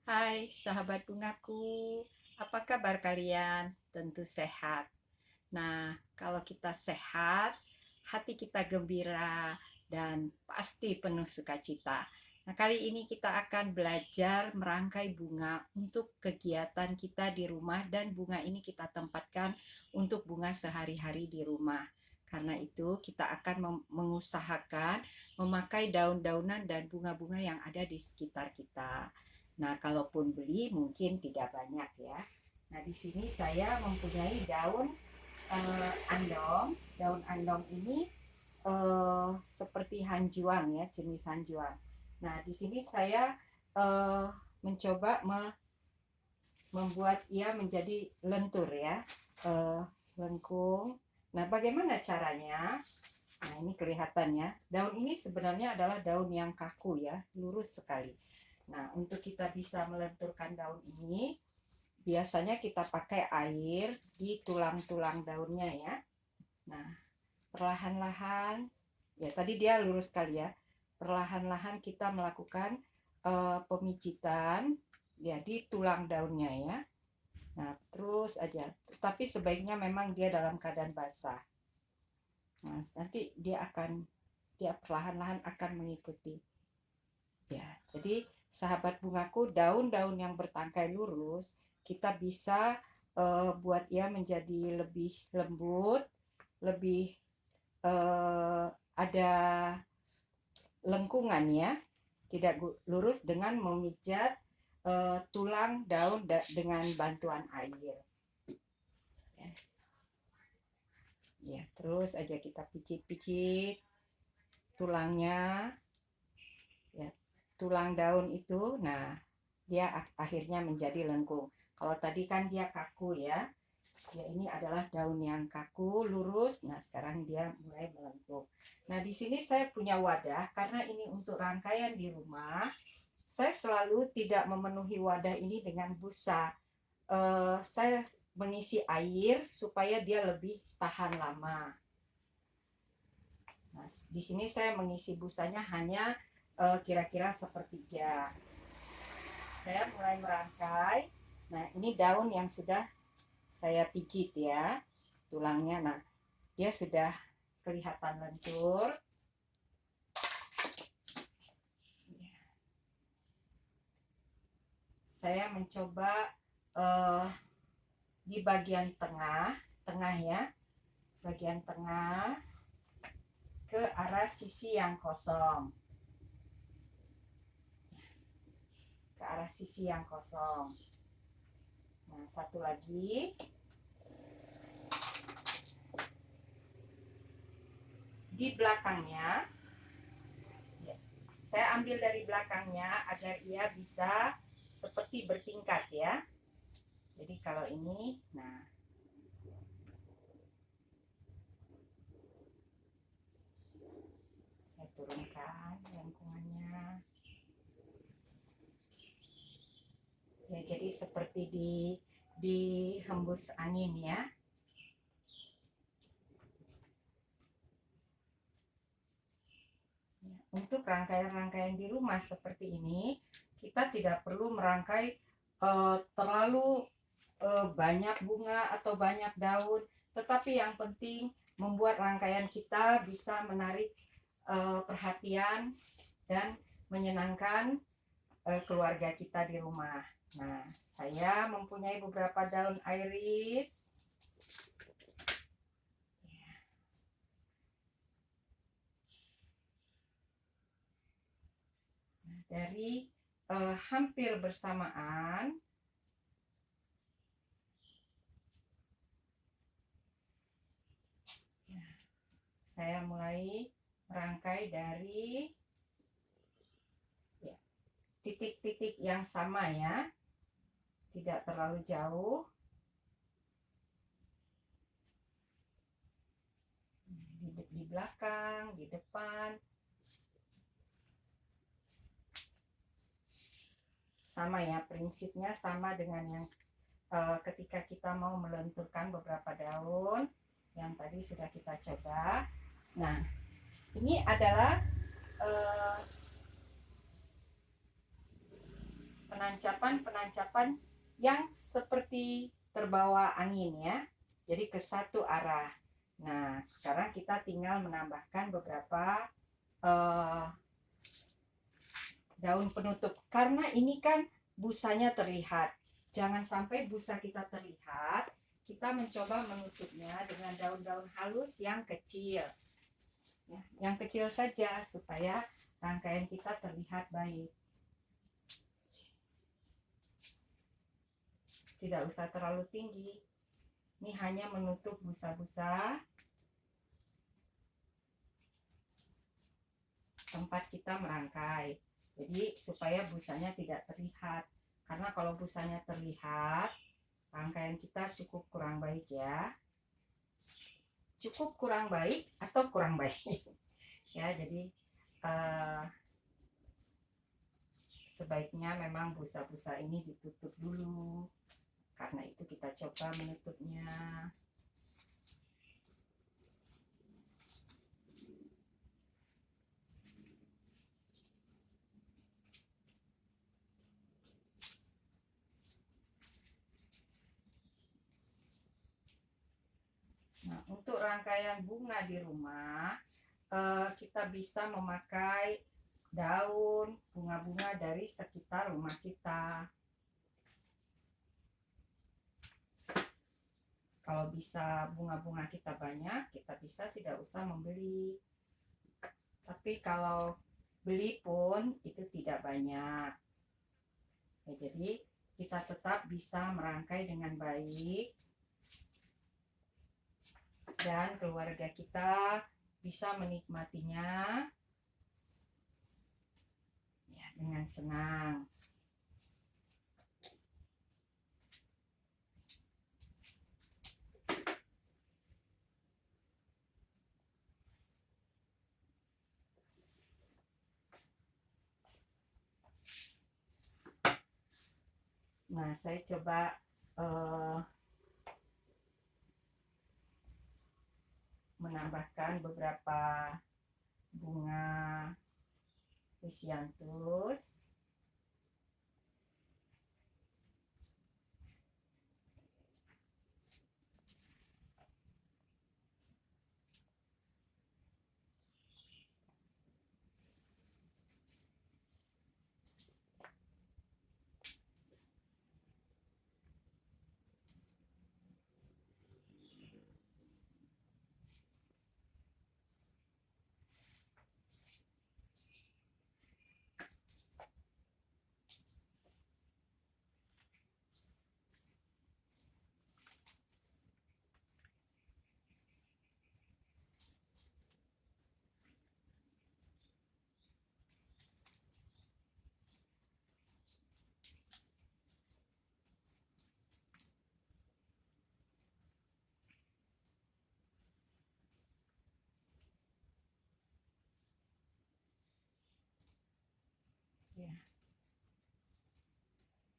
Hai sahabat bungaku, apa kabar kalian? Tentu sehat. Nah, kalau kita sehat, hati kita gembira dan pasti penuh sukacita. Nah, kali ini kita akan belajar merangkai bunga untuk kegiatan kita di rumah dan bunga ini kita tempatkan untuk bunga sehari-hari di rumah. Karena itu, kita akan mengusahakan memakai daun-daunan dan bunga-bunga yang ada di sekitar kita. Nah, kalaupun beli mungkin tidak banyak ya. Nah, di sini saya mempunyai daun andong. Daun andong ini seperti hanjuang ya, jenis hanjuang. Nah, di sini saya eh, mencoba membuat ia menjadi lentur ya, eh, lengkung. Nah, bagaimana caranya? Nah, ini kelihatannya. Daun ini sebenarnya adalah daun yang kaku ya, lurus sekali. Nah, untuk kita bisa melenturkan daun ini, biasanya kita pakai air di tulang-tulang daunnya ya. Nah, perlahan-lahan, ya tadi dia lurus sekali ya. Perlahan-lahan kita melakukan pemijitan ya di tulang daunnya ya. Nah, terus aja. Tapi sebaiknya memang dia dalam keadaan basah. Nah, nanti dia perlahan-lahan akan mengikuti. Ya, jadi sahabat bungaku, daun-daun yang bertangkai lurus kita bisa buat ia menjadi lebih lembut, lebih ada lengkungan ya, tidak lurus dengan memijat tulang daun dengan bantuan air. Ya, ya, terus aja kita picit-picit tulangnya, ya, tulang daun itu. Nah, dia akhirnya menjadi lengkung. Kalau tadi kan dia kaku ya. Ya, ini adalah daun yang kaku, lurus. Nah, sekarang dia mulai melengkung. Nah, di sini saya punya wadah karena ini untuk rangkaian di rumah. Saya selalu tidak memenuhi wadah ini dengan busa. Saya mengisi air supaya dia lebih tahan lama. Nah, di sini saya mengisi busanya hanya kira-kira sepertiga. Saya mulai merangkai. Nah, ini daun yang sudah saya pijit ya, tulangnya. Nah, dia sudah kelihatan lentur. Saya mencoba uh, di bagian tengah ya, bagian tengah ke arah sisi yang kosong, ke arah sisi yang kosong. Nah, satu lagi di belakangnya. Ya, saya ambil dari belakangnya agar ia bisa seperti bertingkat ya. Jadi kalau ini, nah saya turunkan lengkungannya. Ya, jadi seperti dihembus angin ya. Untuk rangkaian-rangkaian di rumah seperti ini, kita tidak perlu merangkai terlalu banyak bunga atau banyak daun, tetapi yang penting membuat rangkaian kita bisa menarik perhatian dan menyenangkan keluarga kita di rumah. Nah, saya mempunyai beberapa daun iris. Dari hampir bersamaan saya mulai merangkai dari ya, titik-titik yang sama ya, tidak terlalu jauh. Di belakang, di depan, sama ya, prinsipnya sama dengan yang ketika kita mau melenturkan beberapa daun yang tadi sudah kita coba. Nah, ini adalah penancapan yang seperti terbawa angin ya. Jadi ke satu arah. Nah, sekarang kita tinggal menambahkan beberapa daun penutup. Karena ini kan busanya terlihat. Jangan sampai busa kita terlihat. Kita mencoba menutupnya dengan daun-daun halus yang kecil. Ya, yang kecil saja supaya rangkaian kita terlihat baik. Tidak usah terlalu tinggi. Ini hanya menutup busa-busa tempat kita merangkai. Jadi supaya busanya tidak terlihat. Karena kalau busanya terlihat, rangkaian kita cukup kurang baik ya. Cukup kurang baik atau kurang baik. Ya, jadi sebaiknya memang busa-busa ini ditutup dulu. Karena itu kita coba menutupnya. Nah, untuk rangkaian bunga di rumah, kita bisa memakai daun bunga-bunga dari sekitar rumah kita. Kalau bisa bunga-bunga kita banyak, kita bisa tidak usah membeli. Tapi kalau beli pun itu tidak banyak. Ya, jadi kita tetap bisa merangkai dengan baik. Dan keluarga kita bisa menikmatinya ya, dengan senang. Nah, saya coba menambahkan beberapa bunga Hyacinthus. Ya.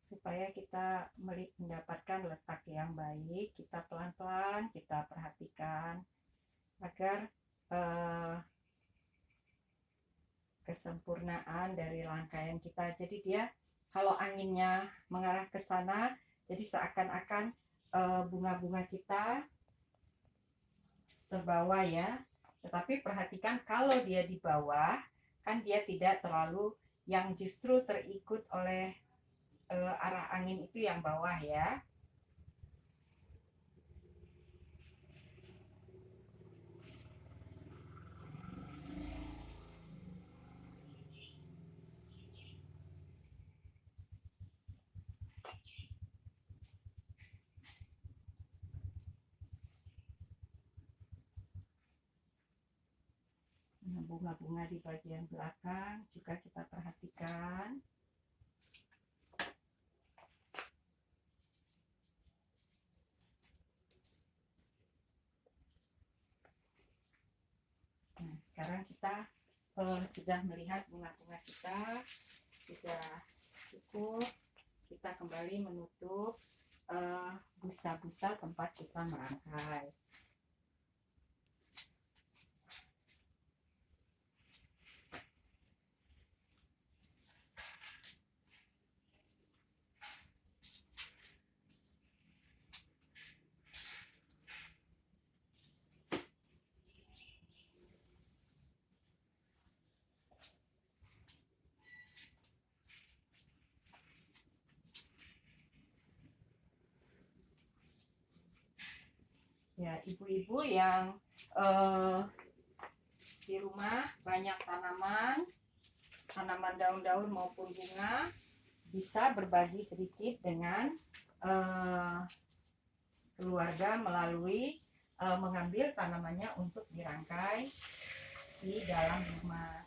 Supaya kita mendapatkan letak yang baik, kita pelan-pelan kita perhatikan agar kesempurnaan dari rangkaian kita. Jadi dia kalau anginnya mengarah ke sana, jadi seakan-akan bunga-bunga kita terbawa ya. Tetapi perhatikan kalau dia di bawah, kan dia tidak terlalu yang justru terikut oleh arah angin itu yang bawah ya. Bunga-bunga di bagian belakang juga kita perhatikan. Nah, sekarang kita sudah melihat bunga-bunga kita sudah cukup. Kita kembali menutup busa-busa tempat kita merangkai. Ya, ibu-ibu yang di rumah banyak tanaman daun-daun maupun bunga, bisa berbagi sedikit dengan keluarga melalui mengambil tanamannya untuk dirangkai di dalam rumah.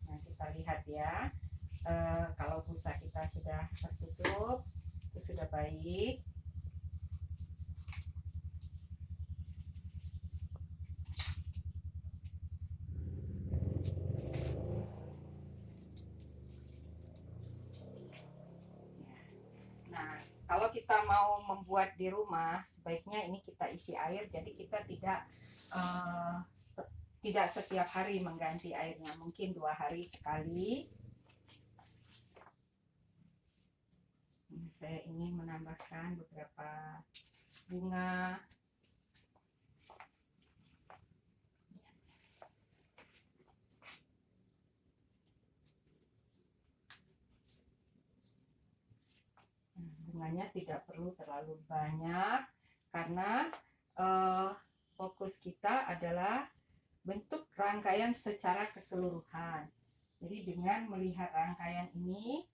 Nah, kita lihat ya, kalau busa kita sudah tertutup, itu sudah baik. Nah, kalau kita mau membuat di rumah, sebaiknya ini kita isi air, jadi kita tidak setiap hari mengganti airnya, mungkin 2 hari sekali. Saya ingin menambahkan beberapa bunga. Bunganya tidak perlu terlalu banyak karena fokus kita adalah bentuk rangkaian secara keseluruhan. Jadi dengan melihat rangkaian ini,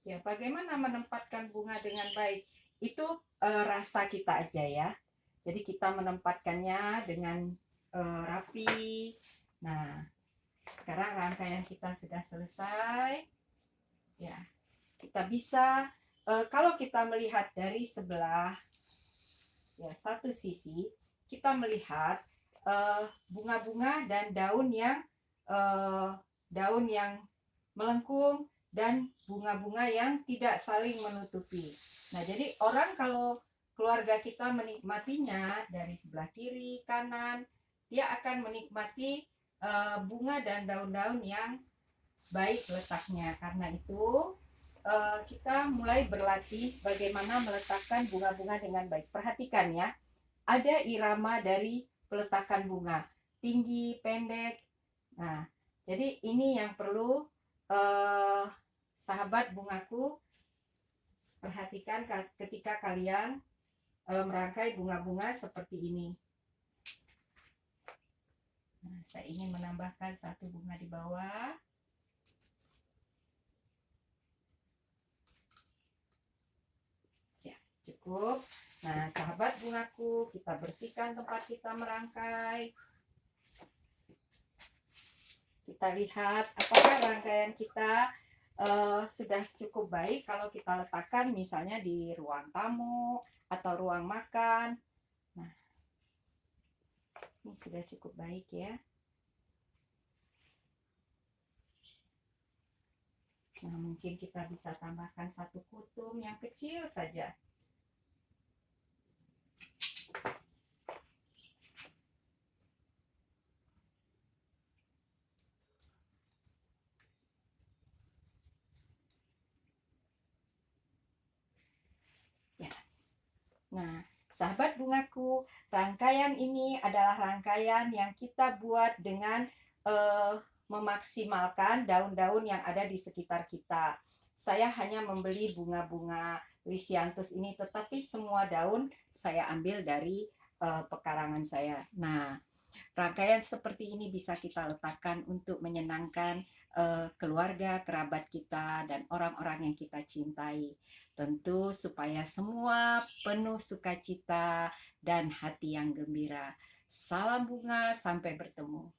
ya, bagaimana menempatkan bunga dengan baik? Itu rasa kita aja ya. Jadi kita menempatkannya dengan rapi. Nah, sekarang rangkaian kita sudah selesai. Ya, kita bisa kalau kita melihat dari sebelah, ya, satu sisi, kita melihat bunga-bunga dan daun yang melengkung dan bunga-bunga yang tidak saling menutupi. Nah, jadi orang kalau keluarga kita menikmatinya dari sebelah kiri, kanan, dia akan menikmati bunga dan daun-daun yang baik letaknya. Karena itu kita mulai berlatih bagaimana meletakkan bunga-bunga dengan baik. Perhatikan ya, ada irama dari peletakan bunga, tinggi, pendek. Nah, jadi ini yang perlu sahabat bungaku perhatikan ketika kalian merangkai bunga-bunga seperti ini. Nah, saya ingin menambahkan satu bunga di bawah. Ya, cukup. Nah, sahabat bungaku, kita bersihkan tempat kita merangkai. Kita lihat apakah rangkaian kita sudah cukup baik kalau kita letakkan misalnya di ruang tamu atau ruang makan. Nah, ini sudah cukup baik ya. Nah, mungkin kita bisa tambahkan satu kutum yang kecil saja. Nah, sahabat bungaku, rangkaian ini adalah rangkaian yang kita buat dengan memaksimalkan daun-daun yang ada di sekitar kita. Saya hanya membeli bunga-bunga Lisianthus ini, tetapi semua daun saya ambil dari pekarangan saya. Nah, rangkaian seperti ini bisa kita letakkan untuk menyenangkan keluarga, kerabat kita, dan orang-orang yang kita cintai. Tentu supaya semua penuh sukacita dan hati yang gembira. Salam bunga, sampai bertemu.